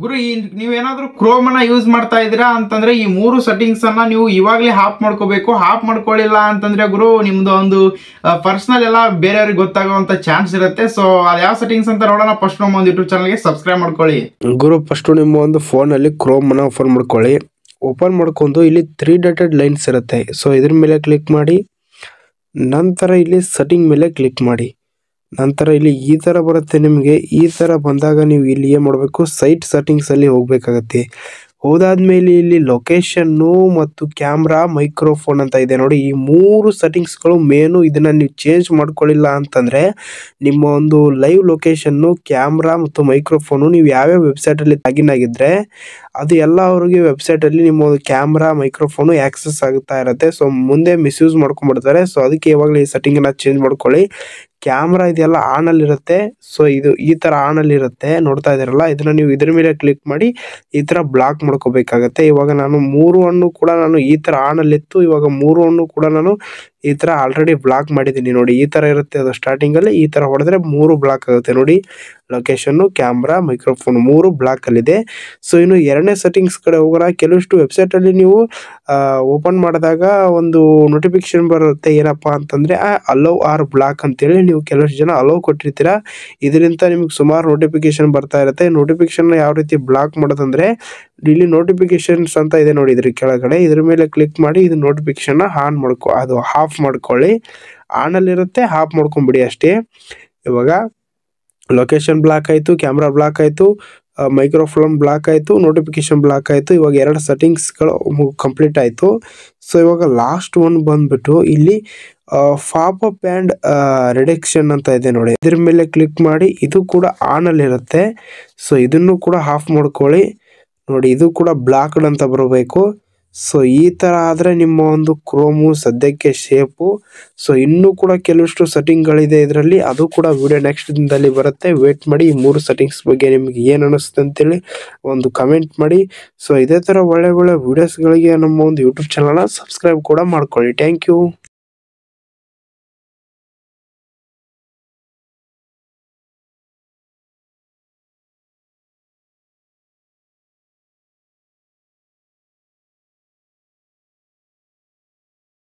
ಗುರು ನೀವೇನಾದ್ರೂ ಕ್ರೋಮ್ ಅನ್ನ ಯೂಸ್ ಮಾಡ್ತಾ ಇದ್ದೀರಾ ಅಂತಂದ್ರೆ ಈ ಮೂರು ಸೆಟ್ಟಿಂಗ್ಸ್ ಅನ್ನ ನೀವು ಇವಾಗಲೇ ಆಫ್ ಮಾಡ್ಕೋಬೇಕು. ಆಫ್ ಮಾಡ್ಕೊಳ್ಳಿಲ್ಲ ಅಂತಂದ್ರೆ ಗುರು ನಿಮ್ದು ಒಂದು ಪರ್ಸನಲ್ ಎಲ್ಲ ಬೇರೆಯವ್ರಿಗೆ ಗೊತ್ತಾಗುವಂತ ಚಾನ್ಸ್ ಇರುತ್ತೆ. ಸೊ ಅದು ಯಾವ ಸೆಟ್ಟಿಂಗ್ಸ್ ಅಂತ ನೋಡೋಣ. ಫಸ್ಟ್ ನಮ್ಮ ಒಂದು ಯೂಟ್ಯೂಬ್ ಚಾನಲ್ಗೆ ಸಬ್ಸ್ಕ್ರೈಬ್ ಮಾಡ್ಕೊಳ್ಳಿ. ಗುರು ಫಸ್ಟ್ ನಿಮ್ಮ ಒಂದು ಫೋನ್ ಅಲ್ಲಿ ಕ್ರೋಮ್ ಅನ್ನ ಓಪನ್ ಮಾಡ್ಕೊಳ್ಳಿ. ಓಪನ್ ಮಾಡ್ಕೊಂಡು ಇಲ್ಲಿ 3 ಡಾಟೆಡ್ ಲೈನ್ಸ್ ಇರುತ್ತೆ. ಸೊ ಇದ್ರ ಮೇಲೆ ಕ್ಲಿಕ್ ಮಾಡಿ, ನಂತರ ಇಲ್ಲಿ ಸೆಟ್ಟಿಂಗ್ ಮೇಲೆ ಕ್ಲಿಕ್ ಮಾಡಿ. ನಂತರ ಇಲ್ಲಿ ಈ ತರ ಬರುತ್ತೆ. ನಿಮಗೆ ಈ ತರ ಬಂದಾಗ ನೀವು ಇಲ್ಲಿ ಏನು ಮಾಡಬೇಕು, ಸೈಟ್ ಸೆಟ್ಟಿಂಗ್ಸ್ ಅಲ್ಲಿ ಹೋಗ್ಬೇಕಾಗತ್ತೆ. ಹೋದಾದ್ಮೇಲೆ ಇಲ್ಲಿ ಲೊಕೇಶನ್ನು ಮತ್ತು ಕ್ಯಾಮ್ರಾ, ಮೈಕ್ರೋಫೋನ್ ಅಂತ ಇದೆ ನೋಡಿ. ಈ ಮೂರು ಸೆಟ್ಟಿಂಗ್ಸ್ಗಳು ಮೇನು. ಇದನ್ನ ನೀವು ಚೇಂಜ್ ಮಾಡ್ಕೊಳ್ಳಿಲ್ಲ ಅಂತಂದ್ರೆ ನಿಮ್ಮ ಒಂದು ಲೈವ್ ಲೊಕೇಶನ್ನು, ಕ್ಯಾಮ್ರಾ ಮತ್ತು ಮೈಕ್ರೋಫೋನು ನೀವು ಯಾವ್ಯಾವ ವೆಬ್ಸೈಟಲ್ಲಿ ಲಾಗಿನ್ ಆಗಿದ್ರೆ ಅದು ಎಲ್ಲ ಅವ್ರಿಗೆ ವೆಬ್ಸೈಟಲ್ಲಿ ನಿಮ್ಮ ಒಂದು ಕ್ಯಾಮ್ರಾ, ಮೈಕ್ರೋಫೋನು ಆಕ್ಸೆಸ್ ಆಗುತ್ತಾ ಇರುತ್ತೆ. ಸೊ ಮುಂದೆ ಮಿಸ್ಯೂಸ್ ಮಾಡ್ಕೊಂಡ್ಬಿಡ್ತಾರೆ. ಸೊ ಅದಕ್ಕೆ ಇವಾಗಲೇ ಈ ಸೆಟ್ಟಿಂಗನ್ನ ಚೇಂಜ್ ಮಾಡ್ಕೊಳ್ಳಿ. ಕ್ಯಾಮ್ರಾ ಇದೆಲ್ಲ ಆನ್ ಅಲ್ಲಿ ಇರುತ್ತೆ. ಸೊ ಇದು ಈ ತರ ಆನ್ ಅಲ್ಲಿ ಇರುತ್ತೆ, ನೋಡ್ತಾ ಇದ್ದೀರಲ್ಲ. ಇದನ್ನ ನೀವು ಇದ್ರ ಮೇಲೆ ಕ್ಲಿಕ್ ಮಾಡಿ ಈ ತರ ಬ್ಲಾಕ್ ಮಾಡ್ಕೋಬೇಕಾಗತ್ತೆ. ಇವಾಗ ನಾನು 3 ಕೂಡ ನಾನು ಈ ತರ ಆನ್ ಅಲ್ಲಿ ಇತ್ತು. ಇವಾಗ 3 ಕೂಡ ನಾನು ಈ ತರ ಆಲ್ರೆಡಿ ಬ್ಲಾಕ್ ಮಾಡಿದ್ದೀನಿ ನೋಡಿ. ಈ ತರ ಇರುತ್ತೆ ಅದು. ಸ್ಟಾರ್ಟಿಂಗ್ ಅಲ್ಲಿ ಈ ತರ ಹೊಡೆದ್ರೆ 3 ಬ್ಲಾಕ್ ಆಗುತ್ತೆ ನೋಡಿ. ಲೊಕೇಶನ್, ಕ್ಯಾಮ್ರಾ, ಮೈಕ್ರೋಫೋನ್ 3 ಬ್ಲಾಕ್ ಅಲ್ಲಿ ಇದೆ. ಸೊ ಇನ್ನು ಎರಡನೇ ಸೆಟ್ಟಿಂಗ್ಸ್ ಕಡೆ ಹೋಗೋಣ. ಕೆಲವಷ್ಟು ವೆಬ್ಸೈಟ್ ಅಲ್ಲಿ ನೀವು ಓಪನ್ ಮಾಡಿದಾಗ ಒಂದು ನೋಟಿಫಿಕೇಶನ್ ಬರುತ್ತೆ. ಏನಪ್ಪಾ ಅಂತಂದ್ರೆ ಅಲೋ ಆರ್ ಬ್ಲಾಕ್ ಅಂತೇಳಿ ನೀವು ಕೆಲವಷ್ಟು ಜನ ಅಲೋ ಕೊಟ್ಟಿರ್ತೀರಾ. ಇದರಿಂದ ನಿಮ್ಗೆ ಸುಮಾರು ನೋಟಿಫಿಕೇಶನ್ ಬರ್ತಾ ಇರುತ್ತೆ. ನೋಟಿಫಿಕೇಶನ್ ಯಾವ ರೀತಿ ಬ್ಲಾಕ್ ಮಾಡೋದಂದ್ರೆ ಇಲ್ಲಿ ನೋಟಿಫಿಕೇಶನ್ಸ್ ಅಂತ ಇದೆ ನೋಡಿ ಇದ್ರ ಕೆಳಗಡೆ. ಇದ್ರ ಮೇಲೆ ಕ್ಲಿಕ್ ಮಾಡಿ ಇದು ನೋಟಿಫಿಕೇಶನ್ ಆಫ್ ಮಾಡ್ಕೊಳ್ಳಿ. ಆನ್ ಅಲ್ಲಿ ಇರುತ್ತೆ, ಆಫ್ ಮಾಡ್ಕೊಂಡ್ಬಿಡಿ ಅಷ್ಟೇ. ಇವಾಗ ಲೊಕೇಶನ್ ಬ್ಲಾಕ್ ಆಯ್ತು, ಕ್ಯಾಮ್ರಾ ಬ್ಲಾಕ್ ಆಯ್ತು, ಮೈಕ್ರೋಫೋನ್ ಬ್ಲಾಕ್ ಆಯ್ತು, ನೋಟಿಫಿಕೇಶನ್ ಬ್ಲಾಕ್ ಆಯ್ತು. ಇವಾಗ 2 ಸೆಟ್ಟಿಂಗ್ಸ್ಗಳು ಕಂಪ್ಲೀಟ್ ಆಯ್ತು. ಸೊ ಇವಾಗ ಲಾಸ್ಟ್ ಒನ್ ಬಂದ್ಬಿಟ್ಟು ಇಲ್ಲಿ ಪಾಪ್ ಅಪ್ ಅಂಡ್ ರಿಡಕ್ಷನ್ ಅಂತ ಇದೆ ನೋಡಿ. ಇದ್ರ ಮೇಲೆ ಕ್ಲಿಕ್ ಮಾಡಿ. ಇದು ಕೂಡ ಆನ್ ಅಲ್ಲಿ ಇರುತ್ತೆ. ಸೊ ಇದನ್ನು ಕೂಡ ಆಫ್ ಮಾಡ್ಕೊಳ್ಳಿ ನೋಡಿ. ಇದು ಕೂಡ ಬ್ಲಾಕ್ಡ್ ಅಂತ ಬರಬೇಕು. ಸೊ ಈ ತರ ಆದ್ರೆ ನಿಮ್ಮ ಒಂದು ಕ್ರೋಮು ಸದ್ಯಕ್ಕೆ ಶೇಪು. ಸೊ ಇನ್ನೂ ಕೂಡ ಕೆಲವಷ್ಟು ಸೆಟ್ಟಿಂಗ್ಗಳಿದೆ ಇದರಲ್ಲಿ. ಅದು ಕೂಡ ವಿಡಿಯೋ ನೆಕ್ಸ್ಟ್ ದಿನದಲ್ಲಿ ಬರುತ್ತೆ. ವೇಟ್ ಮಾಡಿ. ಈ 3 ಸೆಟ್ಟಿಂಗ್ಸ್ ಬಗ್ಗೆ ನಿಮ್ಗೆ ಏನು ಅನಿಸುತ್ತೆ ಅಂತೇಳಿ ಒಂದು ಕಮೆಂಟ್ ಮಾಡಿ. ಸೊ ಇದೇ ತರ ಒಳ್ಳೆ ಒಳ್ಳೆ ವಿಡಿಯೋಸ್ಗಳಿಗೆ ನಮ್ಮ ಒಂದು ಯೂಟ್ಯೂಬ್ ಚಾನಲ್ನ ಸಬ್ಸ್ಕ್ರೈಬ್ ಕೂಡ ಮಾಡ್ಕೊಳ್ಳಿ. Thank you.